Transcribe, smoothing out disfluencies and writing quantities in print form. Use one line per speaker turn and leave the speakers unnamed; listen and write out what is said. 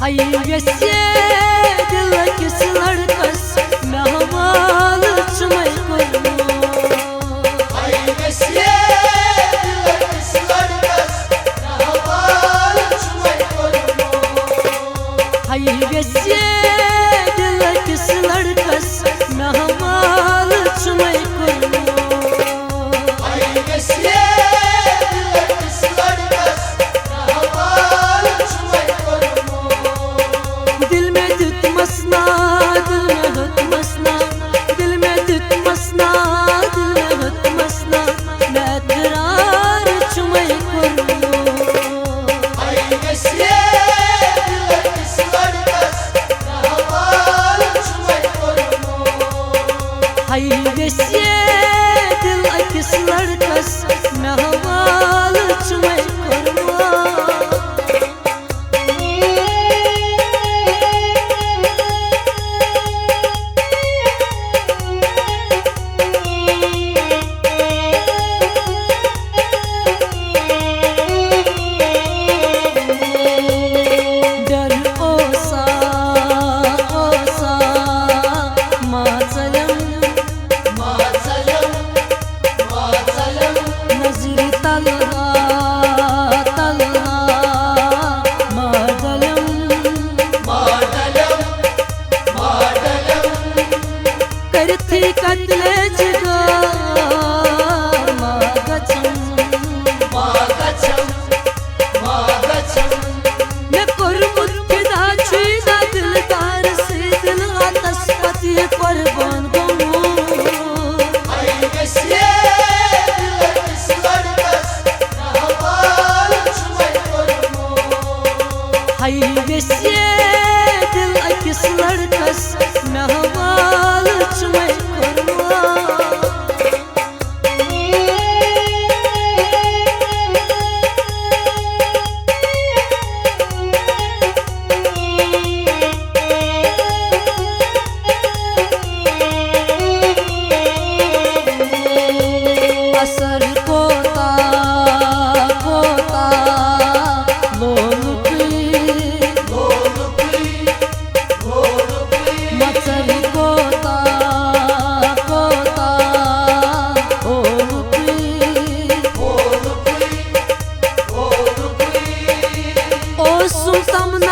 हाय वैसे दिल किस लड़कस मैं हवाल चुमय करमो हाय वैसे दिल किस लड़कस मैं हवाल चुमय करमो हाय वैसे दिल किस लड़कस मैं हवाल चुमय करमो हाय वैसे हाय वैसे दिल किस लड़कस मैं हवाल चुमय करमो हाय वैसे दिल किस लड़कस मैं हवाल चुमय करमो असर कोता कोता some